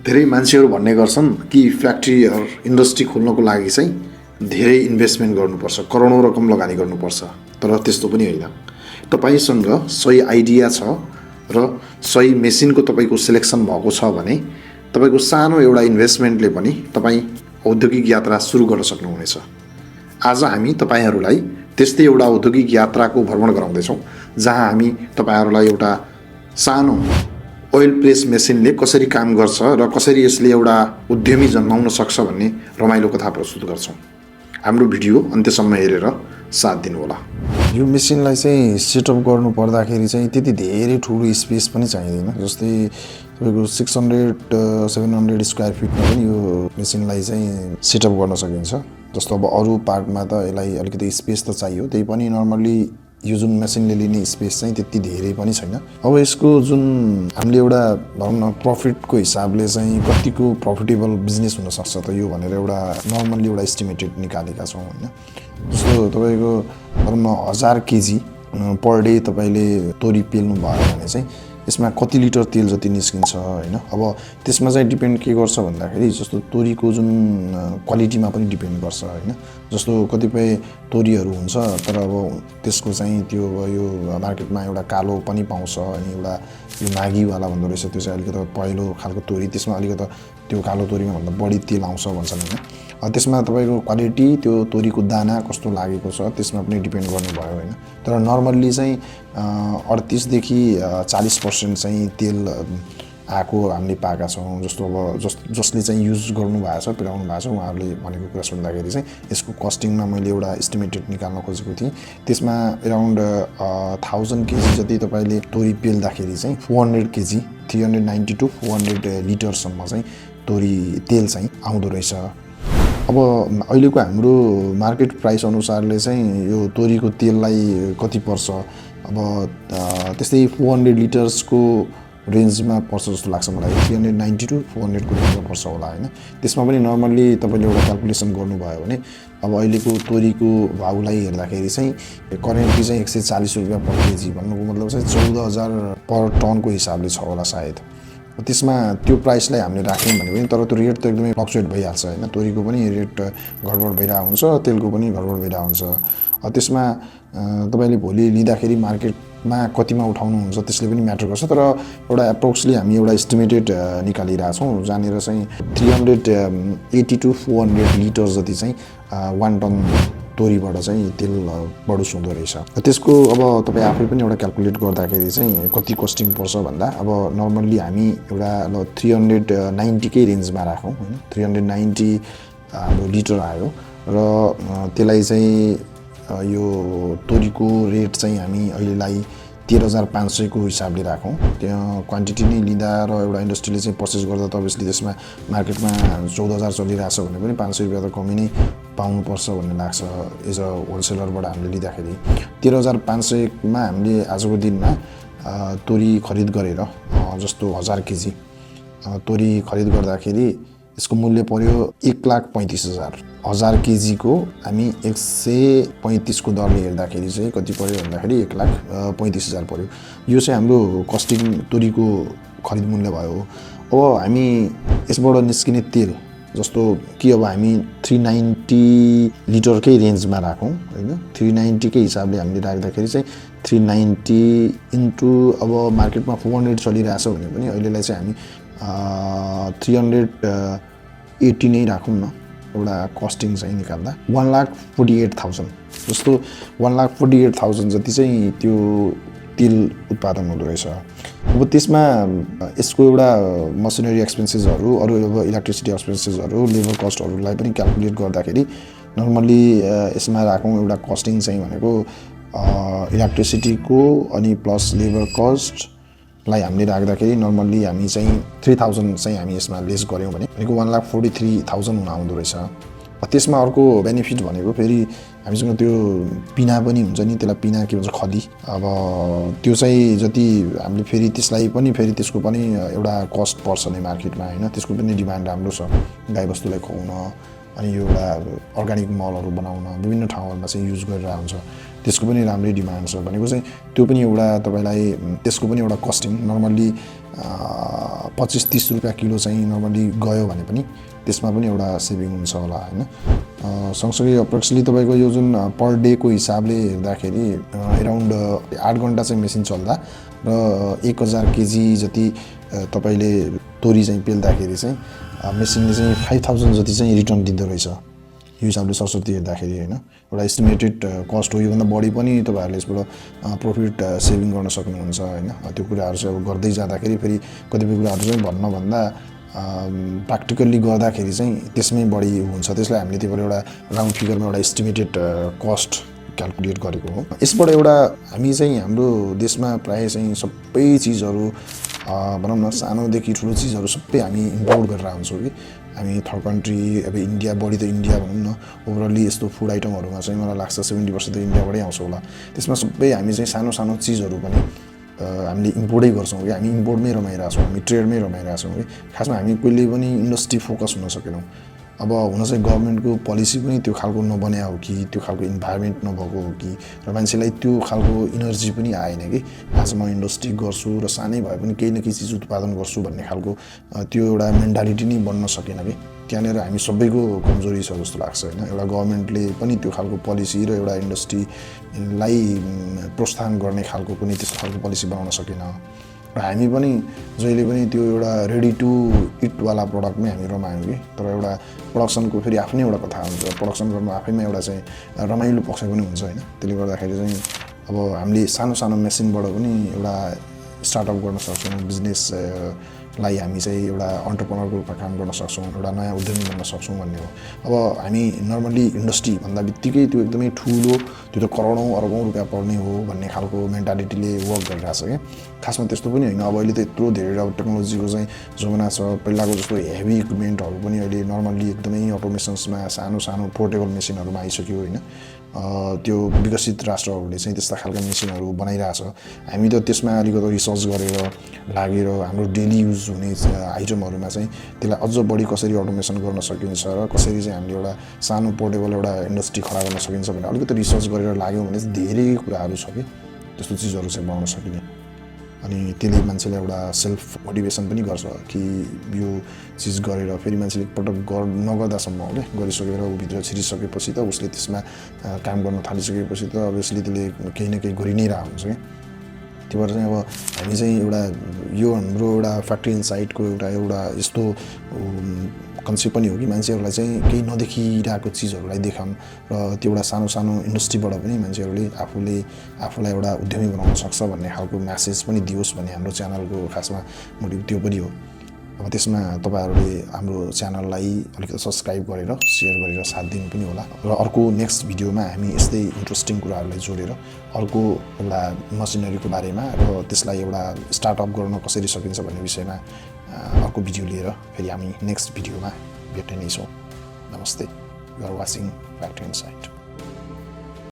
धेरै मान्छेहरू भन्ने गर्छन् कि फ्याक्ट्री इन्डस्ट्री खोल्नको लागि चाहिँ धेरै इन्भेस्टमेन्ट गर्नुपर्छ, करोडौँ रकम लगानी गर्नुपर्छ। तर त्यस्तो पनि होइन। तपाईसँग सही आइडिया छ र सही मेसिनको तपाईँको सिलेक्सन भएको छ भने तपाईँको सानो एउटा इन्भेस्टमेन्टले पनि तपाईँ औद्योगिक यात्रा सुरु गर्न सक्नुहुनेछ। आज हामी तपाईँहरूलाई त्यस्तै एउटा औद्योगिक यात्राको भ्रमण गराउँदैछौँ, जहाँ हामी तपाईँहरूलाई एउटा सानो ओइल प्रेस मेसिनले कसरी काम गर्छ र कसरी यसले एउटा उद्यमी जन्माउन सक्छ भन्ने रमाइलो कथा प्रस्तुत गर्छौँ। हाम्रो भिडियो अन्त्यसम्म हेरेर साथ दिनुहोला। यो मेसिनलाई चाहिँ सेटअप गर्नु पर्दाखेरि चाहिँ त्यति धेरै ठुलो स्पेस पनि चाहिँदैन। जस्तै तपाईँको 600-700 स्क्वायर फिटमा पनि यो मेसिनलाई चाहिँ सेटअप गर्न सकिन्छ। जस्तो अब अरू पार्टमा त यसलाई अलिकति स्पेस त चाहियो, त्यही पनि नर्मल्ली यो जुन मेसिनले लिने स्पेस चाहिँ त्यति धेरै पनि छैन। अब यसको जुन हामीले एउटा भनौँ न प्रफिटको हिसाबले चाहिँ कतिको प्रफिटेबल बिजनेस हुनसक्छ त यो भनेर एउटा नर्मल्ली एउटा एस्टिमेटेड निकालेका छौँ होइन। जस्तो तपाईँको भनौँ न 1000 केजी पर डे तपाईँले तोरी पेल्नु भयो भने चाहिँ यसमा कति लिटर तेल जति निस्किन्छ होइन। अब त्यसमा चाहिँ डिपेन्ड के गर्छ भन्दाखेरि जस्तो तोरीको जुन क्वालिटीमा पनि डिपेन्ड गर्छ होइन। जस्तो कतिपय तोरीहरू हुन्छ तर अब त्यसको चाहिँ त्यो यो मार्केटमा एउटा कालो पनि पाउँछ अनि एउटा यो मागीवाला भन्दो रहेछ, त्यो चाहिँ अलिकति पहेँलो खालको तोरी, त्यसमा अलिकति त्यो कालो तोरीमा भन्दा बढी तेल आउँछ भन्छन् होइन। त्यसमा तपाईँको क्वालिटी त्यो तोरीको दाना कस्तो लागेको छ त्यसमा पनि डिपेन्ड गर्नुभयो होइन। तर नर्मल्ली चाहिँ 38 देखि 40% चाहिँ तेल आएको हामीले पाएका छौँ। जस्तो अब जसले चाहिँ युज गर्नुभएको छ, पेलाउनु भएको छ, उहाँहरूले भनेको कुरा सुन्दाखेरि चाहिँ यसको कस्टिङमा मैले एउटा एस्टिमेटेड निकाल्न खोजेको थिएँ। त्यसमा एराउन्ड 1000 केजी जति तपाईँले तोरी पेल्दाखेरि चाहिँ 400 केजी 390 to 400 लिटरसम्म चाहिँ तोरी तेल चाहिँ आउँदो रहेछ। अब अहिलेको हाम्रो मार्केट प्राइस अनुसारले चाहिँ यो तोरीको तेललाई कति पर्छ, अब त्यस्तै 400 लिटर्सको रेन्जमा पर्छ जस्तो लाग्छ मलाई। 390 to 400 को रेन्जमा पर्छ होला होइन। त्यसमा पनि नर्मल्ली तपाईँले एउटा क्यालकुलेसन गर्नुभयो भने अब अहिलेको तोरीको भाउलाई हेर्दाखेरि चाहिँ करेन्टली चाहिँ 140 रुपियाँ पर केजी भन्नुको मतलब चाहिँ 14,000 पर टनको हिसाबले छ होला सायद। त्यसमा त्यो प्राइसलाई हामीले राख्यौँ भने पनि तर त्यो रेट त एकदमै फ्लक्चुएट भइहाल्छ होइन। तोरीको पनि रेट गडबड भइरहेको हुन्छ, तेलको पनि गडबड भइरहेको हुन्छ। त्यसमा तपाईँले भोलि लिँदाखेरि मार्केटमा कतिमा उठाउनुहुन्छ त्यसले पनि म्याटर गर्छ। तर एउटा एप्रोक्सली हामी एउटा एस्टिमेटेड निकालिरहेछौँ जहाँनिर चाहिँ 380 to 400 लिटर जति चाहिँ 1 टन तोरीबाट चाहिँ तेल बढोस् हुँदो रहेछ। त्यसको अब तपाईँ आफै पनि एउटा क्यालकुलेट गर्दाखेरि चाहिँ कति कस्टिङ पर्छ भन्दा अब नर्मल्ली हामी एउटा 390 कै रेन्जमा राखौँ होइन। 390 हाम्रो लिटर आयो र त्यसलाई चाहिँ यो तोरीको रेट चाहिँ हामी अहिलेलाई 13,500 को हिसाबले राखौँ। त्यहाँ क्वान्टिटी नै लिँदा र एउटा इन्डस्ट्रीले चाहिँ पर्चेस गर्दा त अभियसली त्यसमा मार्केटमा 14,000 चलिरहेछ भने पनि 500 रुपियाँ त कमी नै पाउनुपर्छ भन्ने लाग्छ एज अ होलसेलरबाट हामीले लिँदाखेरि। 13,500मा हामीले आजको दिनमा तोरी खरिद गरेर जस्तो 1000 केजी तोरी खरिद गर्दाखेरि यसको मूल्य पर्यो 1,35,000। 1000 केजीको हामी 135 को दरले हेर्दाखेरि चाहिँ कति पर्यो भन्दाखेरि 1,35,000 पर्यो। यो चाहिँ हाम्रो कस्टिङ तोरीको खरिद मूल्य भयो। अब हामी यसबाट निस्किने तेल जस्तो कि अब हामी 390 लिटरकै रेन्जमा राखौँ होइन। 390 कै हिसाबले हामीले राख्दाखेरि चाहिँ 390 इन्टु अब मार्केटमा 400 चलिरहेछ भने पनि अहिलेलाई चाहिँ हामी 380 नै राखौँ न एउटा कस्टिङ चाहिँ निकाल्दा 1,48,000 जस्तो 1,48,000 जति चाहिँ त्यो तेल उत्पादन हुँदो रहेछ। अब त्यसमा यसको एउटा मसिनरी एक्सपेन्सेसहरू, अरू अब इलेक्ट्रिसिटी एक्सपेन्सेसहरू, लेबर कस्टहरूलाई पनि क्यालकुलेट गर्दाखेरि नर्मल्ली यसमा राखौँ एउटा कस्टिङ चाहिँ भनेको इलेक्ट्रिसिटीको अनि प्लस लेबर कस्टलाई हामीले राख्दाखेरि नर्मल्ली हामी चाहिँ 3,000 चाहिँ हामी यसमा लेस गऱ्यौँ भने 1,43,000 हुन आउँदो रहेछ। त्यसमा अर्को बेनिफिट भनेको फेरि हामीसँग त्यो पिना पनि हुन्छ नि, त्यसलाई पिना के भन्छ खली। अब त्यो चाहिँ जति हामीले फेरि त्यसलाई पनि फेरि त्यसको पनि एउटा कस्ट पर्छ नै मार्केटमा होइन। त्यसको पनि डिमान्ड राम्रो छ गाईबस्तुलाई खुवाउन अनि यो एउटा अर्ग्यानिक मलहरू बनाउन विभिन्न ठाउँहरूमा चाहिँ युज गरिरहेको हुन्छ त्यसको पनि राम्रै डिमान्ड छ भनेको चाहिँ त्यो पनि एउटा तपाईँलाई त्यसको पनि एउटा कस्टिङ नर्मल्ली 25-30 रुपियाँ किलो चाहिँ नर्मल्ली गयो भने पनि त्यसमा पनि एउटा सेभिङ हुन्छ होला होइन सँगसँगै अप्रोक्सिमेटली तपाईँको यो जुन पर डेको हिसाबले हेर्दाखेरि एराउन्ड 8 घन्टा चाहिँ मेसिन चल्दा र 1000 केजी जति तपाईँले तोरी चाहिँ पेल्दाखेरि चाहिँ मेसिनले चाहिँ 5000 जति चाहिँ रिटर्न दिँदो रहेछ यो हिसाबले सरस्वती हेर्दाखेरि होइन एउटा एस्टिमेटेड कस्ट हो योभन्दा बढी पनि तपाईँहरूले यसबाट प्रफिट सेभिङ गर्न सक्नुहुन्छ होइन त्यो कुराहरू चाहिँ अब गर्दै जाँदाखेरि फेरि कतिपय कुराहरू चाहिँ भन्नुभन्दा प्र्याक्टिकल्ली गर्दाखेरि चाहिँ त्यसमै बढी हुन्छ त्यसलाई हामीले त्यही भएर एउटा राउन्ड फिगरमा एउटा एस्टिमेटेड कस्ट क्यालकुलेट गरेको हो यसबाट एउटा हामी चाहिँ हाम्रो देशमा प्रायः चाहिँ सबै चिजहरू भनौँ न सानोदेखि ठुलो चिजहरू सबै हामी इम्पोर्ट गरेर आउँछौँ कि हामी थर्ड कन्ट्री अब इन्डिया बढी त इन्डिया भनौँ न ओभरअल्ली यस्तो फुड आइटमहरूमा चाहिँ मलाई लाग्छ 70% त इन्डियाबाटै आउँछ होला त्यसमा सबै हामी चाहिँ सानो सानो चिजहरू पनि हामीले इम्पोर्टै गर्छौँ कि हामी इम्पोर्टमै रमाइरहेको छौँ हामी ट्रेडमै रमाइरहेको छौँ कि खासमा हामी कहिले पनि इन्डस्ट्री फोकस हुन सकेनौँ अब हुन चाहिँ गभर्मेन्टको पोलिसी पनि त्यो खालको नबन्या हो कि त्यो खालको इन्भाइरोमेन्ट नभएको हो कि र मान्छेलाई त्यो खालको इनर्जी पनि आएन कि आज म इन्डस्ट्री गर्छु र सानै भए पनि केही न केही चिज उत्पादन गर्छु भन्ने खालको त्यो एउटा मेन्टालिटी नै बन्न सकेन कि त्यहाँनिर हामी सबैको कमजोरी छ जस्तो लाग्छ होइन एउटा गभर्मेन्टले पनि त्यो खालको पोलिसी र एउटा इन्डस्ट्रीलाई प्रोत्साहन गर्ने खालको कुनै त्यस्तो खालको पोलिसी बनाउन सकेन र हामी पनि जहिले पनि त्यो एउटा रेडी टु इटवाला प्रडक्टमै हामी रमायौँ कि तर एउटा प्रोडक्सनको फेरि आफ्नै एउटा कथा हुन्छ प्रोडक्सन गर्नु आफैमा एउटा चाहिँ रमाइलो पक्ष पनि हुन्छ होइन त्यसले गर्दाखेरि चाहिँ अब हामीले सानो सानो मेसिनबाट पनि एउटा स्टार्टअप गर्न सक्छौँ बिजनेसलाई हामी चाहिँ एउटा अन्टरप्रेनरको रूपमा काम गर्न सक्छौँ एउटा नयाँ उद्यमी बन्न सक्छौँ भन्ने हो अब हामी नर्मल्ली इन्डस्ट्री भन्दा बित्तिकै त्यो एकदमै ठुलो त्यो त करोडौँ अरबौँ रुपियाँ पर्ने हो भन्ने खालको मेन्टालिटीले वर्क गरिरहेको छ क्या खासमा त्यस्तो पनि होइन अब अहिले त यत्रो धेरै अब टेक्नोलोजीको चाहिँ जमाना छ पहिलाको जस्तो हेभी इक्विपमेन्टहरू पनि अहिले नर्मल्ली एकदमै अटोमेसन्समा सानो सानो पोर्टेबल मेसिनहरूमा आइसक्यो होइन त्यो विकसित राष्ट्रहरूले चाहिँ त्यस्ता खालका मेसिनहरू बनाइरहेछ हामी त त्यसमा अलिकति रिसर्च गरेर लागेर हाम्रो डेली युज हुने आइटमहरूमा चाहिँ त्यसलाई अझ बढी कसरी अटोमेसन गर्न सकिन्छ र कसरी चाहिँ हामीले एउटा सानो पोर्टेबल एउटा इन्डस्ट्री खडा गर्न सकिन्छ भनेर अलिकति रिसर्च गरेर लाग्यो भने चाहिँ धेरै कुराहरू छ कि त्यस्तो चिजहरू चाहिँ बनाउन सकिने अनि त्यसले मान्छेलाई एउटा सेल्फ मोटिभेसन पनि गर्छ कि यो चिज गरेर फेरि मान्छेले एकपल्ट नगर्दासम्म हो क्या गरिसकेर भित्र छिरिसकेपछि त उसले त्यसमा काम गर्न थालिसकेपछि त अभियसली त्यसले केही न केही गरि नै रहेको हुन्छ क्या त्यो भएर चाहिँ अब हामी चाहिँ एउटा यो हाम्रो एउटा फ्याक्ट्री इनसाइडको एउटा यस्तो कन्सेप्ट पनि हो कि मान्छेहरूलाई चाहिँ केही नदेखिरहेको चिजहरूलाई देखाउँ र त्यो एउटा सानो सानो इन्डस्ट्रीबाट पनि मान्छेहरूले आफूलाई एउटा उद्यमी बनाउन सक्छ भन्ने खालको म्यासेज पनि दियोस् भन्ने हाम्रो च्यानलको खासमा मोटिभ त्यो पनि हो अब त्यसमा तपाईँहरूले हाम्रो च्यानललाई अलिकति सब्सक्राइब गरेर सेयर गरेर साथ दिनु पनि होला र अर्को नेक्स्ट भिडियोमा हामी यस्तै इन्ट्रेस्टिङ कुराहरूलाई जोडेर अर्को एउटा मसिनरीको बारेमा र त्यसलाई एउटा स्टार्टअप गर्न कसरी सकिन्छ भन्ने विषयमा अर्को भिडियो लिएर फेरि हामी नेक्स्ट भिडियोमा भेट्ने नै छौँ नमस्ते you are watching factory inside